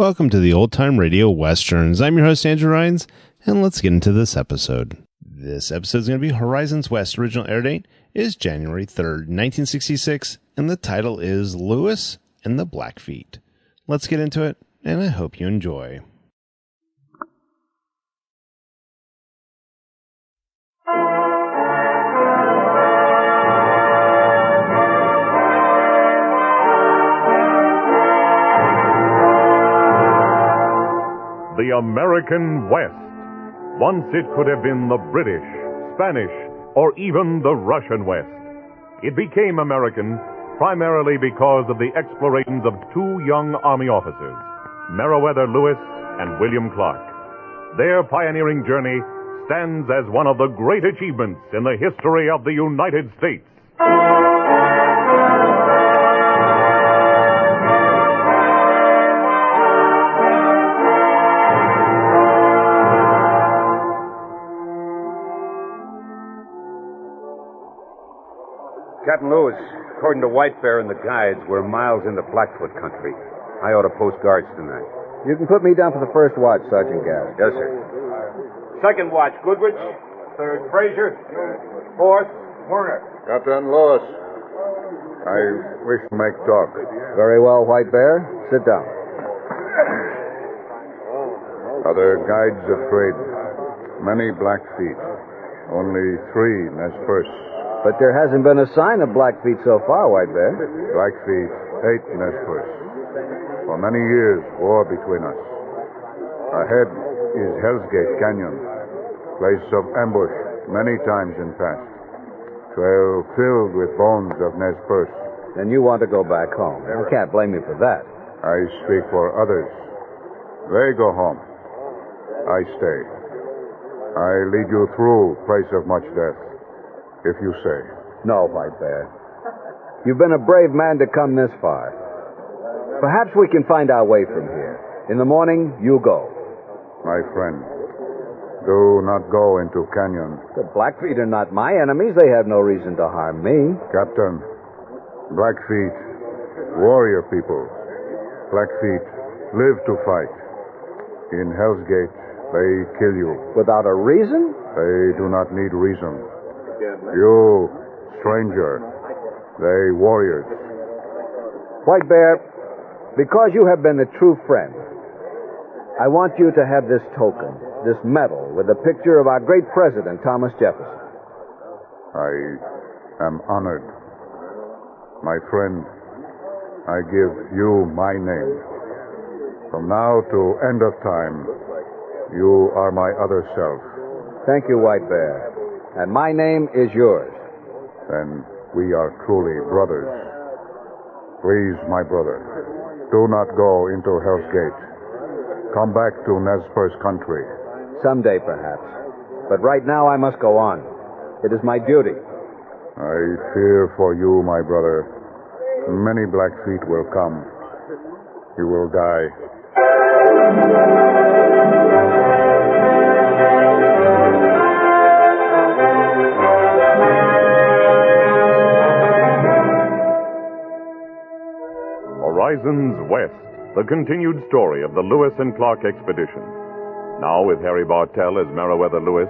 Welcome to the Old Time Radio Westerns. I'm your host, Andrew Rhynes, and let's get into this episode. This episode is going to be Horizons West. Original air date is January 3rd, 1966, and the title is Lewis and the Blackfeet. Let's get into it, and I hope you enjoy. The American West. Once it could have been the British, Spanish, or even the Russian West. It became American primarily because of the explorations of two young Army officers, Meriwether Lewis and William Clark. Their pioneering journey stands as one of the great achievements in the history of the United States. Captain Lewis, according to White Bear and the guides, we're miles into Blackfoot country. I ought to post guards tonight. You can put me down for the first watch, Sergeant Gass. Yes, sir. Second watch, Goodrich. Third, Frazier. Fourth, Werner. Captain Lewis, I wish to make talk. Very well, White Bear. Sit down. Other guides afraid. Many Blackfeet. Only 3 Nez Perce. But there hasn't been a sign of Blackfeet so far, White Bear. Blackfeet hate Nez Perce. For many years, war between us. Ahead is Hell's Gate Canyon, place of ambush many times in past. Trail filled with bones of Nez Perce. And you want to go back home. I can't blame you for that. I speak for others. They go home. I stay. I lead you through place of much death. If you say. No, White Bear. You've been a brave man to come this far. Perhaps we can find our way from here. In the morning, you go. My friend, do not go into canyon. The Blackfeet are not my enemies. They have no reason to harm me. Captain, Blackfeet, warrior people. Blackfeet live to fight. In Hell's Gate, they kill you. Without a reason? They do not need reason. You, stranger, they warriors. White Bear, because you have been a true friend, I want you to have this token, this medal with a picture of our great president, Thomas Jefferson. I am honored. My friend, I give you my name. From now to end of time, you are my other self. Thank you, White Bear. And my name is yours. Then we are truly brothers. Please, my brother, do not go into Hell's Gate. Come back to Nez Perce country. Someday, perhaps. But right now I must go on. It is my duty. I fear for you, my brother. Many Blackfeet will come. You will die. Horizons West, the continued story of the Lewis and Clark expedition. Now with Harry Bartel as Meriwether Lewis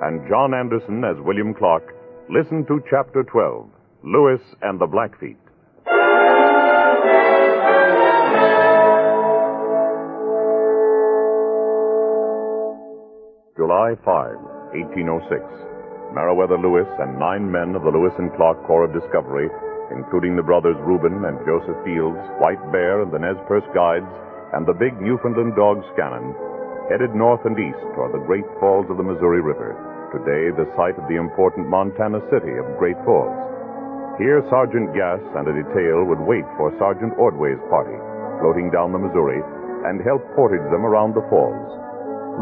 and John Anderson as William Clark, listen to Chapter 12, Lewis and the Blackfeet. July 5, 1806. Meriwether Lewis and 9 men of the Lewis and Clark Corps of Discovery, including the brothers Reuben and Joseph Fields, White Bear and the Nez Perce guides, and the big Newfoundland dog Scannon, headed north and east toward the Great Falls of the Missouri River, today the site of the important Montana city of Great Falls. Here Sergeant Gass and a detail would wait for Sergeant Ordway's party, floating down the Missouri, and help portage them around the falls.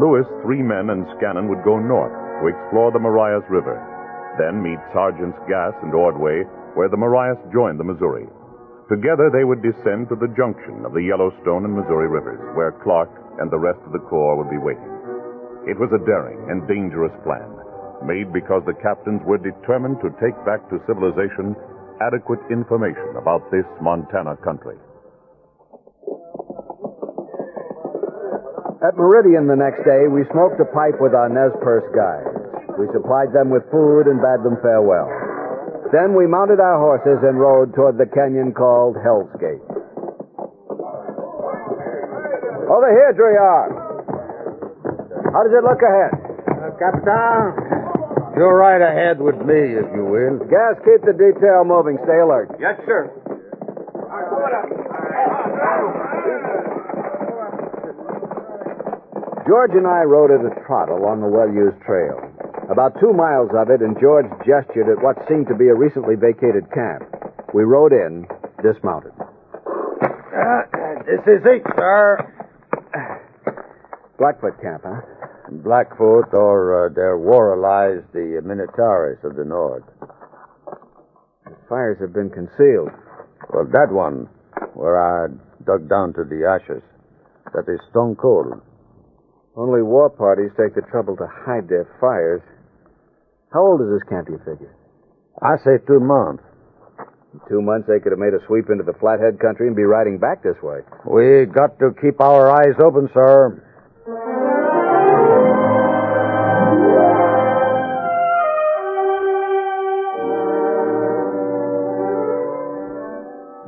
Lewis, 3 men, and Scannon would go north to explore the Marias River, then meet Sergeants Gass and Ordway where the Marias joined the Missouri. Together they would descend to the junction of the Yellowstone and Missouri rivers, where Clark and the rest of the Corps would be waiting. It was a daring and dangerous plan, made because the captains were determined to take back to civilization adequate information about this Montana country. At Meridian the next day, we smoked a pipe with our Nez Perce guides. We supplied them with food and bade them farewell. Then we mounted our horses and rode toward the canyon called Hell's Gate. Over here, Druyard. How does it look ahead? Capitan, you're right ahead with me, if you will. Gas, keep the detail moving. Stay alert. Yes, sir. George and I rode at a trot along the well-used trail. About 2 miles of it, and George gestured at what seemed to be a recently vacated camp. We rode in, dismounted. This is it, sir. Blackfoot camp, huh? Blackfoot, or their war allies, the Minataris of the North. The fires have been concealed. Well, that one, where I dug down to the ashes, that is stone cold. Only war parties take the trouble to hide their fires. How old is this camp, you figure? I say 2 months. In 2 months, they could have made a sweep into the Flathead country and be riding back this way. We got to keep our eyes open, sir.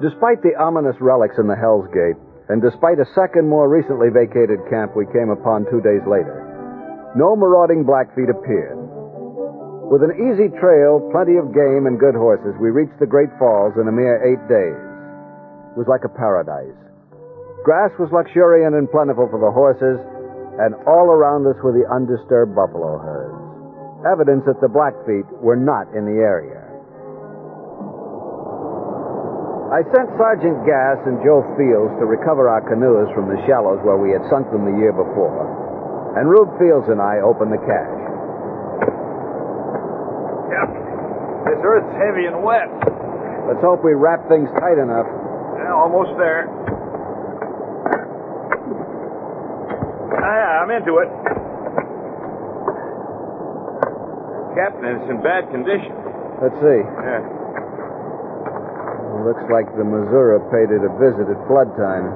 Despite the ominous relics in the Hell's Gate, and despite a second, more recently vacated camp we came upon 2 days later, no marauding Blackfeet appeared. With an easy trail, plenty of game, and good horses, we reached the Great Falls in a mere 8 days. It was like a paradise. Grass was luxuriant and plentiful for the horses, and all around us were the undisturbed buffalo herds. Evidence that the Blackfeet were not in the area. I sent Sergeant Gass and Joe Fields to recover our canoes from the shallows where we had sunk them the year before, and Rube Fields and I opened the cache. Captain, this earth's heavy and wet. Let's hope we wrap things tight enough. Yeah, almost there. I'm into it. Captain, it's in bad condition. Let's see. Yeah. Looks like the Missouri paid it a visit at flood time.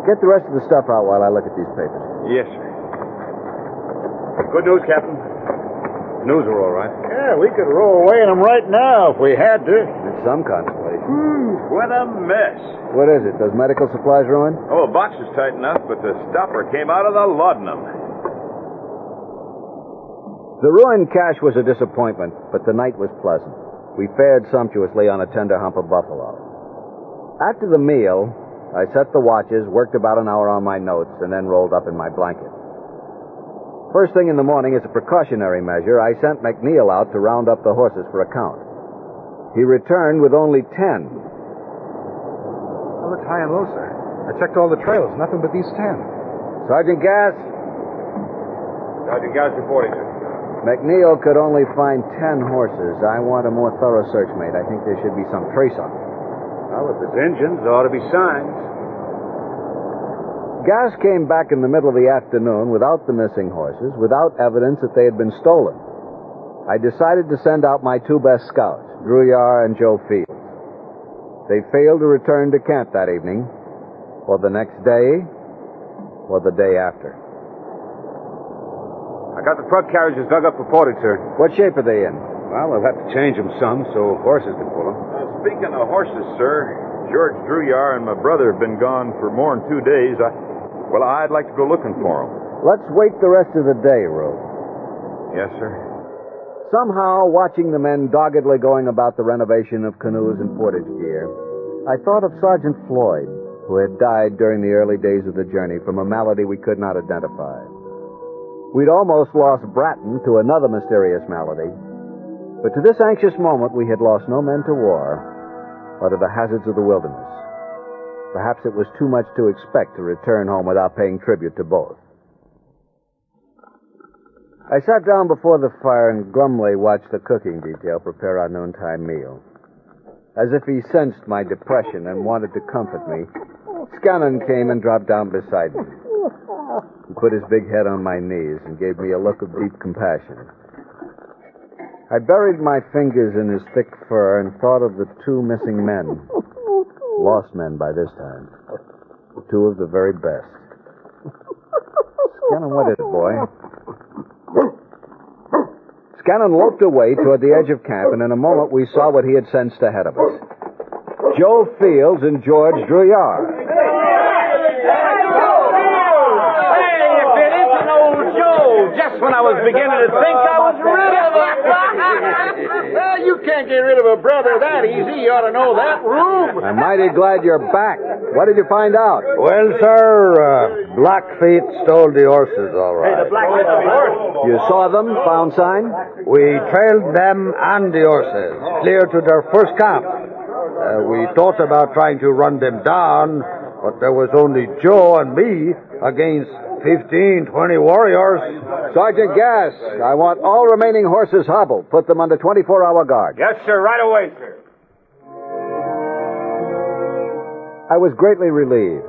Get the rest of the stuff out while I look at these papers. Yes, sir. Good news, Captain. News are all right. Yeah, we could roll away in them right now if we had to. It's some consolation. What a mess. What is it? Does medical supplies ruin? Oh, the box is tight enough, but the stopper came out of the laudanum. The ruined cache was a disappointment, but the night was pleasant. We fared sumptuously on a tender hump of buffalo. After the meal, I set the watches, worked about an hour on my notes, and then rolled up in my blanket. First thing in the morning, as a precautionary measure, I sent McNeil out to round up the horses for a count. He returned with only 10. Well, it's high and low, sir. I checked all the trails. Nothing but these 10. Sergeant Gass? Sergeant Gass reporting, sir. McNeil could only find 10 horses. I want a more thorough search made. I think there should be some trace on them. Well, if there's engines, there ought to be signs. Gass came back in the middle of the afternoon without the missing horses, without evidence that they had been stolen. I decided to send out my 2 best scouts, Druyard and Joe Fields. They failed to return to camp that evening, or the next day, or the day after. I got the truck carriages dug up for portage, sir. What shape are they in? Well, they'll have to change them some so horses can pull them. Speaking of horses, sir, George Druyard and my brother have been gone for more than 2 days. I'd like to go looking for them. Let's wait the rest of the day, Rube. Yes, sir. Somehow, watching the men doggedly going about the renovation of canoes and portage gear, I thought of Sergeant Floyd, who had died during the early days of the journey from a malady we could not identify. We'd almost lost Bratton to another mysterious malady, but to this anxious moment we had lost no men to war or to the hazards of the wilderness. Perhaps it was too much to expect to return home without paying tribute to both. I sat down before the fire and glumly watched the cooking detail prepare our noontime meal. As if he sensed my depression and wanted to comfort me, Scannon came and dropped down beside me. He put his big head on my knees and gave me a look of deep compassion. I buried my fingers in his thick fur and thought of the 2 missing men. Lost men by this time. 2 of the very best. Scannon, what is it, boy? Scannon loped away toward the edge of camp, and in a moment we saw what he had sensed ahead of us. Joe Fields and George Druyard. Hey, if it isn't old Joe, just when I was beginning to think I was rid of him. Well, you can't get rid of a brother that easy. You ought to know that, Rube. I'm mighty glad you're back. What did you find out? Well, sir, Blackfeet stole the horses, all right. Hey, the Blackfeet horse. You saw them? Found sign? We trailed them and the horses clear to their first camp. We thought about trying to run them down, but there was only Joe and me against 15, 20 warriors. Sergeant Gass, I want all remaining horses hobbled. Put them under 24-hour guard. Yes, sir. Right away, sir. I was greatly relieved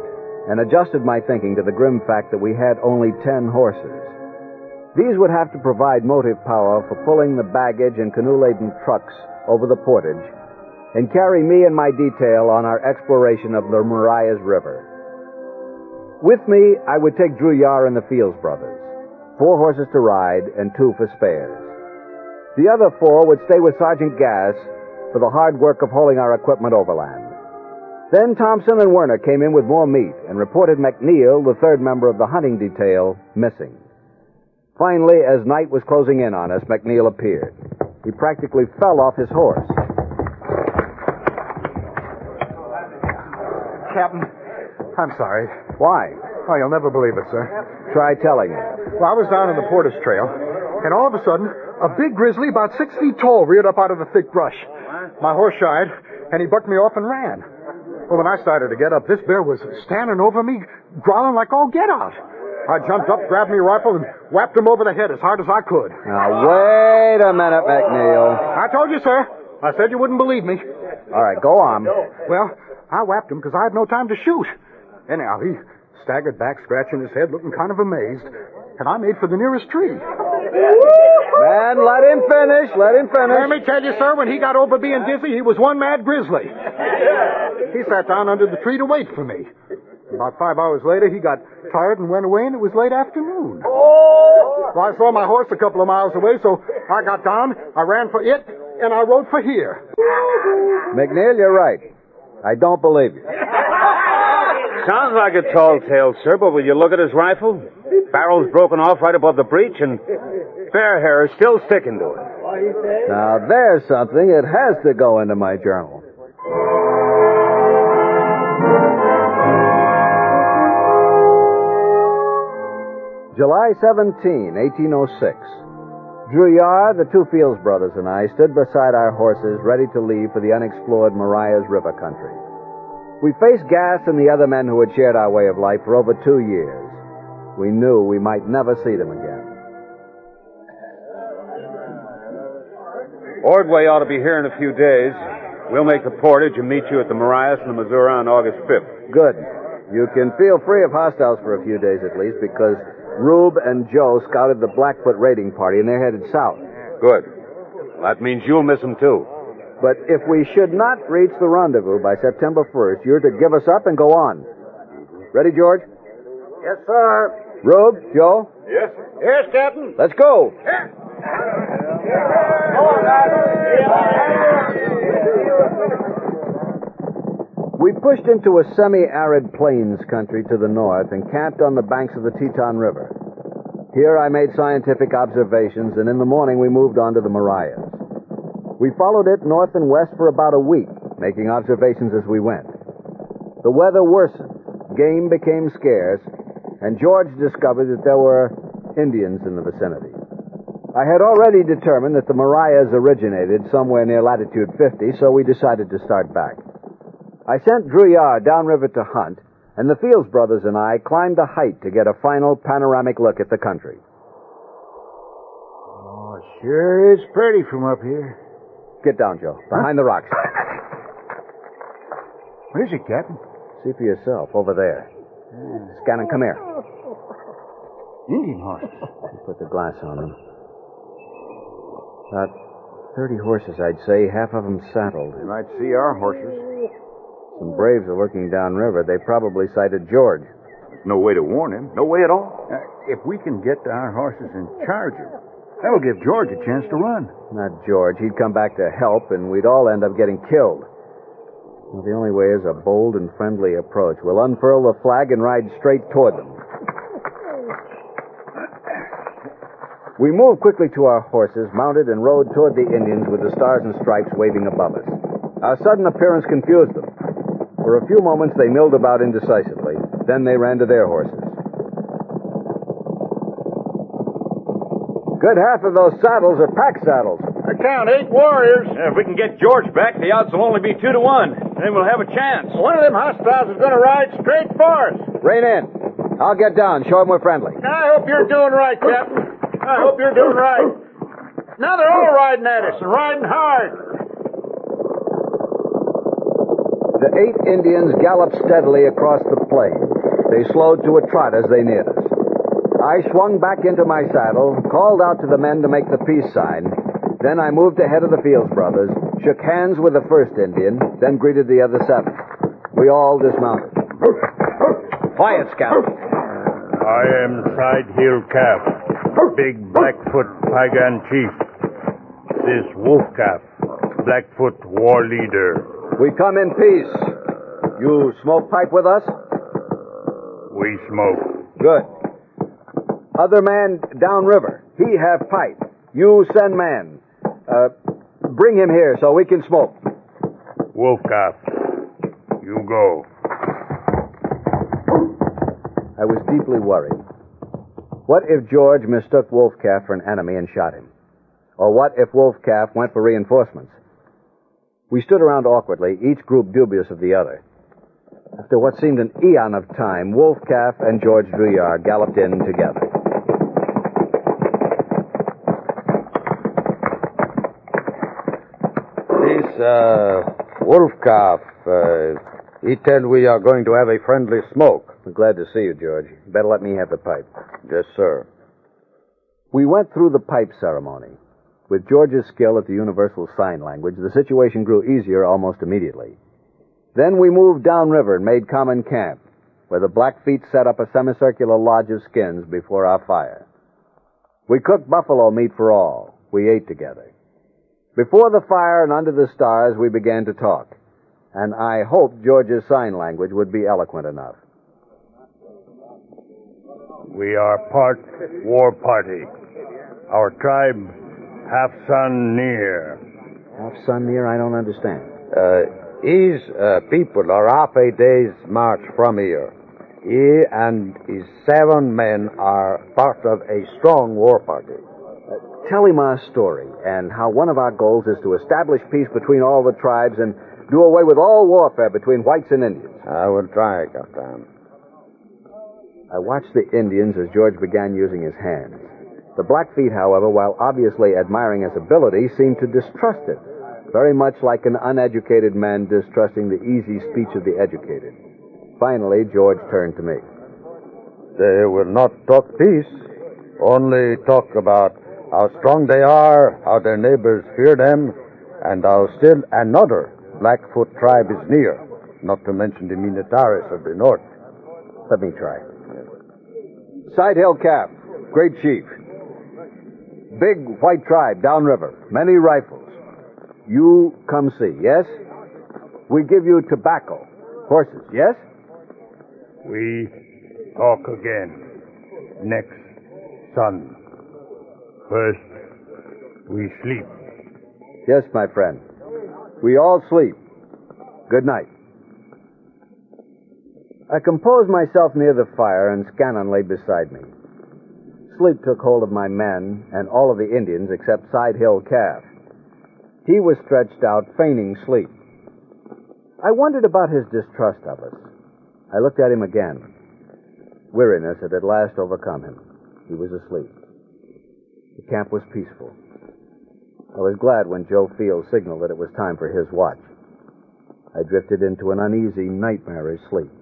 and adjusted my thinking to the grim fact that we had only 10 horses. These would have to provide motive power for pulling the baggage and canoe-laden trucks over the portage and carry me and my detail on our exploration of the Marias River. With me, I would take Druyard and the Fields brothers, 4 horses to ride and 2 for spares. The other 4 would stay with Sergeant Gass for the hard work of hauling our equipment overland. Then Thompson and Werner came in with more meat and reported McNeil, the 3rd member of the hunting detail, missing. Finally, as night was closing in on us, McNeil appeared. He practically fell off his horse. Captain, I'm sorry. Why? Oh, you'll never believe it, sir. Try telling me. Well, I was down on the Porter's Trail, and all of a sudden, a big grizzly about 6 feet tall reared up out of the thick brush. My horse shied, and he bucked me off and ran. Well, when I started to get up, this bear was standing over me, growling like all get out. I jumped up, grabbed me rifle, and whapped him over the head as hard as I could. Now, wait a minute, McNeil. I told you, sir. I said you wouldn't believe me. All right, go on. Well, I whapped him because I had no time to shoot. Anyhow, he staggered back, scratching his head, looking kind of amazed, and I made for the nearest tree. Man, let him finish. Let him finish. Let me tell you, sir, when he got over being dizzy, he was one mad grizzly. He sat down under the tree to wait for me. About 5 hours later, he got tired and went away, and it was late afternoon. Well, I saw my horse a couple of miles away, so I got down, I ran for it, and I rode for here. McNeil, you're right. I don't believe you. Sounds like a tall tale, sir, but will you look at his rifle? Barrel's broken off right above the breech, and bear hair is still sticking to it. Now, there's something. It has to go into my journal. July 17, 1806. Druyard, the 2 Fields brothers, and I stood beside our horses, ready to leave for the unexplored Marias River country. We faced Gass and the other men who had shared our way of life for over 2 years. We knew we might never see them again. Ordway ought to be here in a few days. We'll make the portage and meet you at the Marias and the Missouri on August 5th. Good. You can feel free of hostiles for a few days at least, because Rube and Joe scouted the Blackfoot raiding party, and they're headed south. Good. Well, that means you'll miss them, too. But if we should not reach the rendezvous by September 1st, you're to give us up and go on. Ready, George? Yes, sir. Rube, Joe? Yes? Yes, Captain. Let's go. We pushed into a semi-arid plains country to the north and camped on the banks of the Teton River. Here I made scientific observations, and in the morning we moved on to the Marias. We followed it north and west for about a week, making observations as we went. The weather worsened, game became scarce, and George discovered that there were Indians in the vicinity. I had already determined that the Marias originated somewhere near latitude 50, so we decided to start back. I sent Druyard downriver to hunt, and the Fields brothers and I climbed a height to get a final panoramic look at the country. Oh, sure is pretty from up here. Get down, Joe. Behind the rocks. What is it, Captain? See for yourself, over there. Scannon, come here. Indian horses. Put the glass on them. About 30 horses, I'd say, half of them saddled. You might see our horses. Some braves are looking downriver. They probably sighted George. There's no way to warn him. No way at all. If we can get our horses and charge him, that'll give George a chance to run. Not George. He'd come back to help, and we'd all end up getting killed. Well, the only way is a bold and friendly approach. We'll unfurl the flag and ride straight toward them. We moved quickly to our horses, mounted, and rode toward the Indians with the stars and stripes waving above us. Our sudden appearance confused them. For a few moments, they milled about indecisively. Then they ran to their horses. Good half of those saddles are pack saddles. I count 8 warriors. Yeah, if we can get George back, the odds will only be 2 to 1. Then we'll have a chance. One of them hostiles is going to ride straight for us. Rein in. I'll get down. Show them we're friendly. I hope you're doing right, Captain. I hope you're doing right. Now they're all riding at us and riding hard. The 8 Indians galloped steadily across the plain. They slowed to a trot as they neared us. I swung back into my saddle, called out to the men to make the peace sign. Then I moved ahead of the Fields brothers, shook hands with the first Indian, then greeted the other 7. We all dismounted. Quiet, Scout. I am Side Hill Calf, Big Blackfoot Piegan Chief. This Wolf Calf, Blackfoot War Leader. We come in peace. You smoke pipe with us? We smoke. Good. Other man downriver. He have pipe. You send man. Bring him here so we can smoke. Wolf Calf, you go. I was deeply worried. What if George mistook Wolf Calf for an enemy and shot him? Or what if Wolf Calf went for reinforcements? We stood around awkwardly, each group dubious of the other. After what seemed an eon of time, Wolf Calf and George Druyard galloped in together. This, Wolf Calf, he tell we are going to have a friendly smoke. I'm glad to see you, George. You better let me have the pipe. Yes, sir. We went through the pipe ceremony. With George's skill at the Universal Sign Language, the situation grew easier almost immediately. Then we moved downriver and made common camp, where the Blackfeet set up a semicircular lodge of skins before our fire. We cooked buffalo meat for all. We ate together. Before the fire and under the stars, we began to talk. And I hoped George's sign language would be eloquent enough. We are part war party. Our tribe, half sun near. Half sun near? I don't understand. His people are half a day's march from here. He and his 7 men are part of a strong war party. Tell him our story and how one of our goals is to establish peace between all the tribes and do away with all warfare between whites and Indians. I will try, Captain. I watched the Indians as George began using his hands. The Blackfeet, however, while obviously admiring his ability, seemed to distrust it, very much like an uneducated man distrusting the easy speech of the educated. Finally, George turned to me. They will not talk peace, only talk about how strong they are, how their neighbors fear them, and how still another Blackfoot tribe is near, not to mention the Minataris of the north. Let me try. Side Hill Calf, great chief. Big white tribe downriver, many rifles. You come see, yes? We give you tobacco, horses, yes? We talk again next sun. First, we sleep. Yes, my friend. We all sleep. Good night. I composed myself near the fire, and Scannon lay beside me. Sleep took hold of my men and all of the Indians except Side Hill Calf. He was stretched out, feigning sleep. I wondered about his distrust of us. I looked at him again. Weariness had at last overcome him. He was asleep. The camp was peaceful. I was glad when Joe Field signaled that it was time for his watch. I drifted into an uneasy, nightmarish sleep.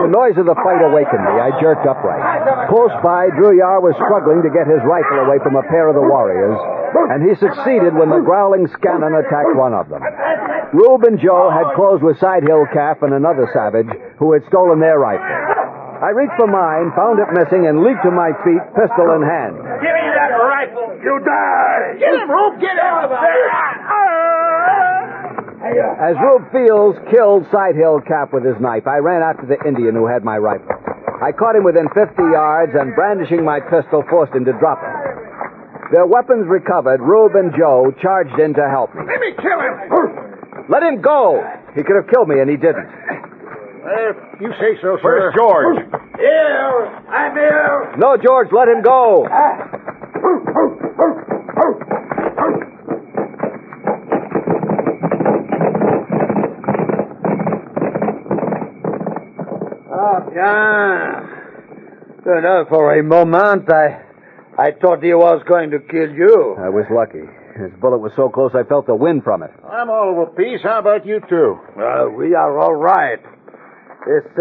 The noise of the fight awakened me. I jerked upright. Close by, Druyard was struggling to get his rifle away from a pair of the warriors, and he succeeded when the growling Scannon attacked one of them. Rube and Joe had closed with Sidehill Calf and another savage who had stolen their rifle. I reached for mine, found it missing, and leaped to my feet, pistol in hand. Give me that rifle! You die! Get him, Rube! Get out of there! As Rube Fields killed Sidehill Cap with his knife, I ran after the Indian who had my rifle. I caught him within 50 yards and, brandishing my pistol, forced him to drop it. Their weapons recovered, Rube and Joe charged in to help me. Let me kill him! Let him go! He could have killed me, and he didn't. You say so, sir. Where's George? Here! I'm here! No, George, let him go! Yeah. For a moment, I thought he was going to kill you. I was lucky. His bullet was so close I felt the wind from it. I'm all of a piece. How about you two? We are all right. It's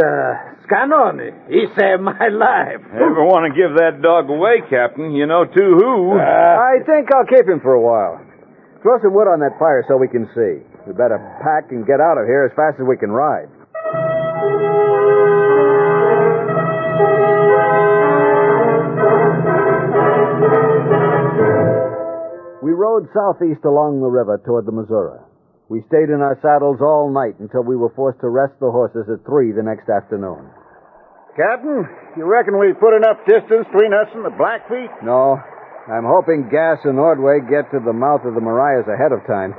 Scannon. He saved my life. Ever want to give that dog away, Captain? You know to who? I think I'll keep him for a while. Throw some wood on that fire so we can see. We better pack and get out of here as fast as we can ride. We rode southeast along the river toward the Missouri. We stayed in our saddles all night until we were forced to rest the horses at 3 the next afternoon. Captain, you reckon we've put enough distance between us and the Blackfeet? No, I'm hoping Gass and Ordway get to the mouth of the Marias ahead of time.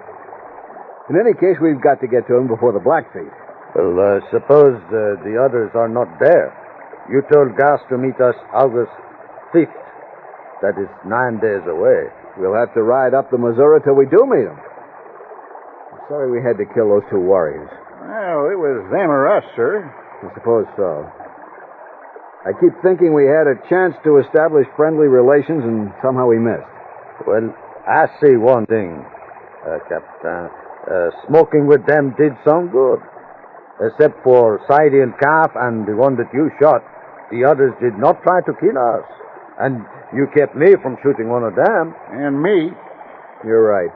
In any case, we've got to get to them before the Blackfeet. Well, suppose the others are not there. You told Gas to meet us August 5th. That is 9 days away. We'll have to ride up the Missouri till we do meet them. I'm sorry we had to kill those two warriors. Well, it was them or us, sir. I suppose so. I keep thinking we had a chance to establish friendly relations, and somehow we missed. Well, I see one thing, Captain. Smoking with them did some good. Except for Sidehill Calf and the one that you shot, the others did not try to kill us. And you kept me from shooting one of them. And me. You're right.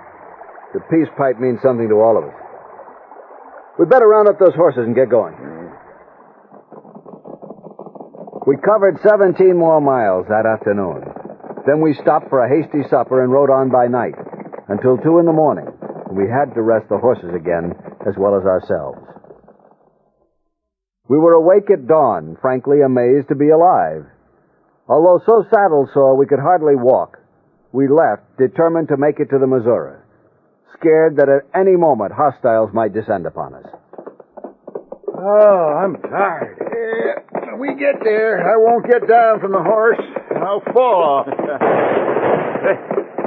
The peace pipe means something to all of us. We'd better round up those horses and get going. We covered 17 more miles that afternoon. Then we stopped for a hasty supper and rode on by night until 2 in the morning. We had to rest the horses again, as well as ourselves. We were awake at dawn, frankly amazed to be alive. Although so saddle-sore we could hardly walk, we left, determined to make it to the Missouri, scared that at any moment hostiles might descend upon us. Oh, I'm tired. When we get there, I won't get down from the horse, and I'll fall off.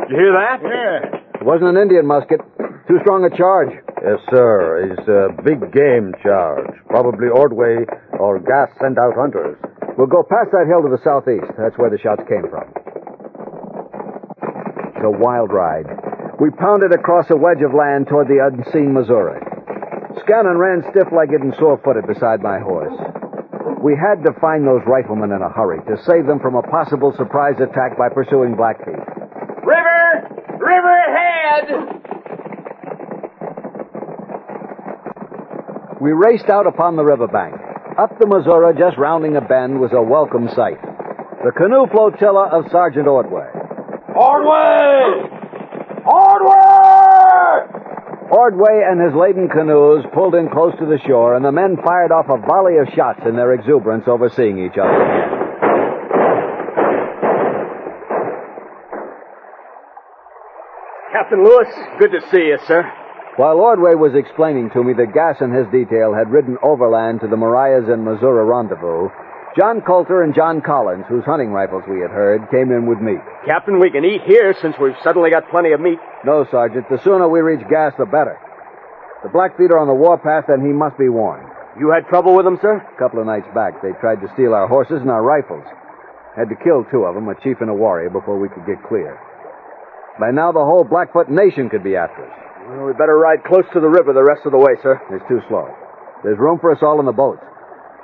You hear that? Yeah. It wasn't an Indian musket. Too strong a charge. Yes, sir. It's a big game charge. Probably Ordway or Gas sent out hunters. We'll go past that hill to the southeast. That's where the shots came from. It's a wild ride. We pounded across a wedge of land toward the unseen Missouri. Scannon ran stiff-legged and sore-footed beside my horse. We had to find those riflemen in a hurry to save them from a possible surprise attack by pursuing Blackfeet. River! River ahead! We raced out upon the riverbank. Up the Missouri, just rounding a bend, was a welcome sight. The canoe flotilla of Sergeant Ordway. Ordway! Ordway! Ordway and his laden canoes pulled in close to the shore, and the men fired off a volley of shots in their exuberance over seeing each other again. Captain Lewis, good to see you, sir. While Ordway was explaining to me that Gass and his detail had ridden overland to the Marias and Missouri rendezvous, John Coulter and John Collins, whose hunting rifles we had heard, came in with meat. Captain, we can eat here since we've suddenly got plenty of meat. No, Sergeant. The sooner we reach Gass, the better. The Blackfeet are on the warpath, and he must be warned. You had trouble with them, sir? A couple of nights back, they tried to steal our horses and our rifles. Had to kill 2 of them, a chief and a warrior, before we could get clear. By now, the whole Blackfoot nation could be after us. Well, we better ride close to the river the rest of the way, sir. It's too slow. There's room for us all in the boats.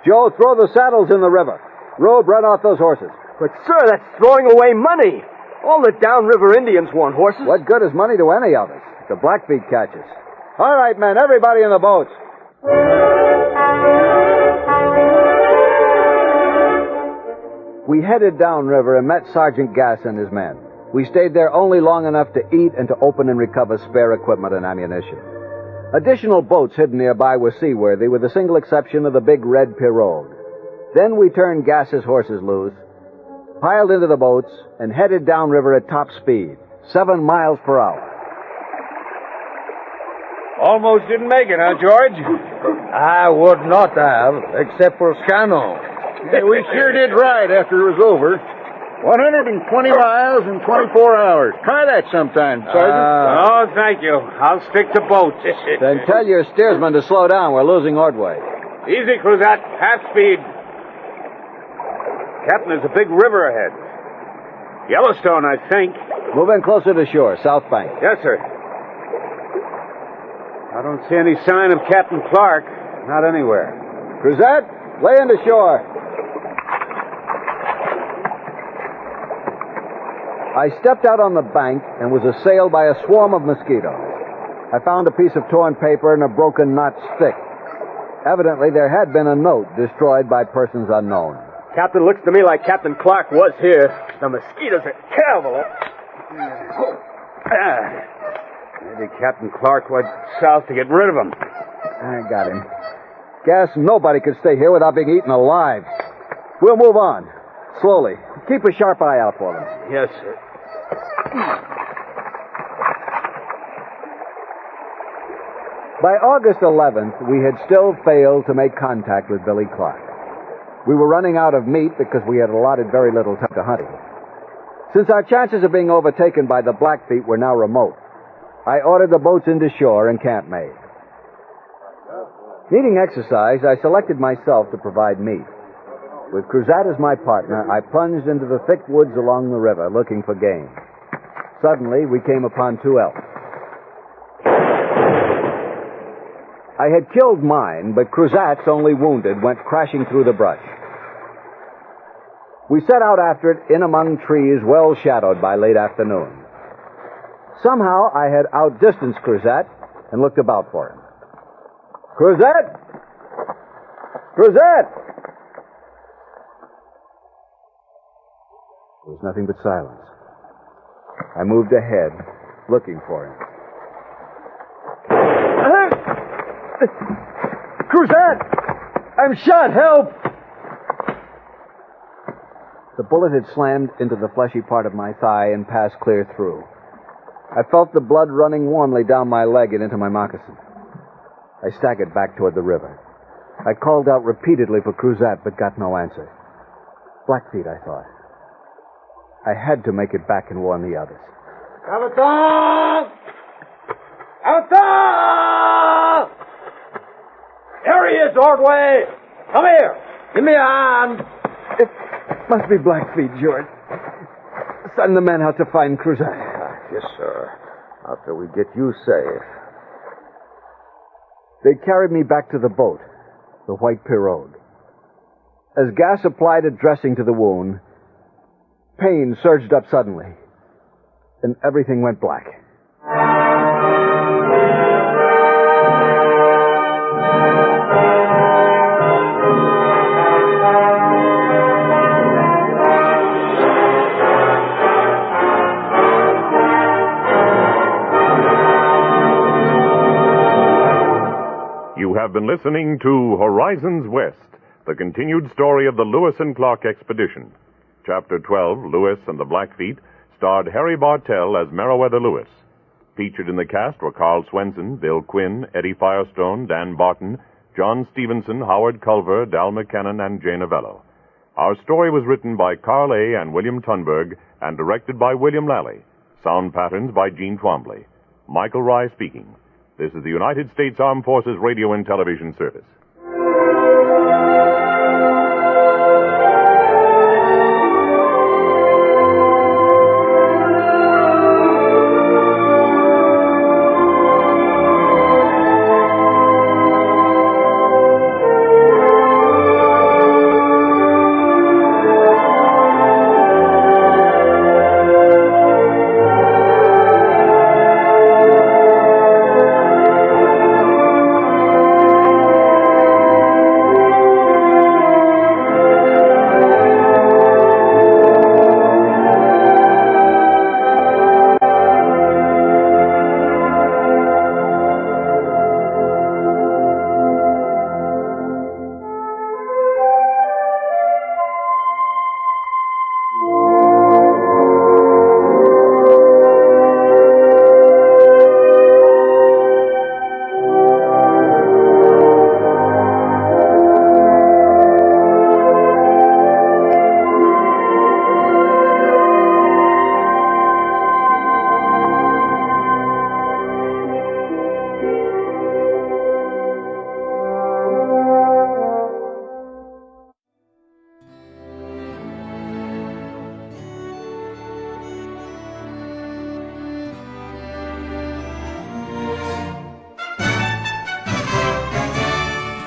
Joe, throw the saddles in the river. Rube, run off those horses. But, sir, that's throwing away money. All the downriver Indians want horses. What good is money to any of us? The Blackfeet catches. All right, men, everybody in the boats. We headed downriver and met Sergeant Gass and his men. We stayed there only long enough to eat and to open and recover spare equipment and ammunition. Additional boats hidden nearby were seaworthy, with the single exception of the big red pirogue. Then we turned Gass's horses loose, piled into the boats, and headed downriver at top speed, 7 miles per hour. Almost didn't make it, huh, George? I would not have, except for Scano. Hey, we sure did right after it was over. 120 miles in 24 hours. Try that sometime, Sergeant. Oh, thank you. I'll stick to boats. Then tell your steersman to slow down. We're losing Ordway. Easy, Cruzat. Half speed. Captain, there's a big river ahead. Yellowstone, I think. Move in closer to shore, south bank. Yes, sir. I don't see any sign of Captain Clark. Not anywhere. Cruzat, lay into shore. I stepped out on the bank and was assailed by a swarm of mosquitoes. I found a piece of torn paper and a broken knot stick. Evidently, there had been a note destroyed by persons unknown. Captain, looks to me like Captain Clark was here. The mosquitoes are terrible. Maybe Captain Clark went south to get rid of them. I got him. Guess nobody could stay here without being eaten alive. We'll move on. Slowly. Keep a sharp eye out for them. Yes, sir. By August 11th, we had still failed to make contact with Billy Clark. We were running out of meat because we had allotted very little time to hunting. Since our chances of being overtaken by the Blackfeet were now remote, I ordered the boats into shore and camp made. Needing exercise, I selected myself to provide meat. With Cruzat as my partner, I plunged into the thick woods along the river looking for game. Suddenly, we came upon 2 elk. I had killed mine, but Cruzat's, only wounded, went crashing through the brush. We set out after it in among trees well shadowed by late afternoon. Somehow, I had outdistanced Cruzat and looked about for him. Cruzat! Cruzat! There was nothing but silence. I moved ahead, looking for him. Cruzat! I'm shot! Help! The bullet had slammed into the fleshy part of my thigh and passed clear through. I felt the blood running warmly down my leg and into my moccasin. I staggered back toward the river. I called out repeatedly for Cruzat, but got no answer. Blackfeet, I thought. I had to make it back and warn the others. Captain! Captain! There he is, Ordway! Come here! Give me a hand! It must be Blackfeet, George. Send the men out to find Cruzat. Yes, sir. After we get you safe. They carried me back to the boat, the white pirogue. As Gass applied a dressing to the wound, pain surged up suddenly, and everything went black. You have been listening to Horizons West, the continued story of the Lewis and Clark expedition. Chapter 12, Lewis and the Blackfeet, starred Harry Bartel as Meriwether Lewis. Featured in the cast were Karl Swensen, Bill Quinn, Eddie Firestone, Dan Barton, John Stephenson, Howard Culver, Dal McKennon, and Jay Novello. Our story was written by Carl A. and William Tundberg and directed by William Lally. Sound patterns by Gene Twombley. Michael Rye speaking. This is the United States Armed Forces Radio and Television Service.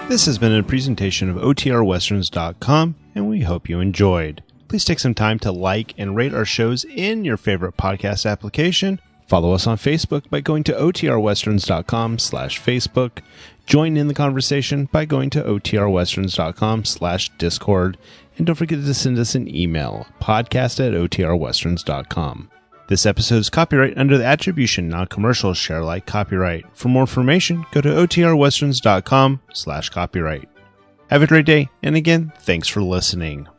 This has been a presentation of OTRWesterns.com, and we hope you enjoyed. Please take some time to like and rate our shows in your favorite podcast application. Follow us on Facebook by going to OTRWesterns.com/Facebook. Join in the conversation by going to OTRWesterns.com/Discord. And don't forget to send us an email, podcast@OTRWesterns.com. This episode is copyright under the Attribution Non-Commercial Share Alike copyright. For more information, go to OTRWesterns.com/copyright. Have a great day, and again, thanks for listening.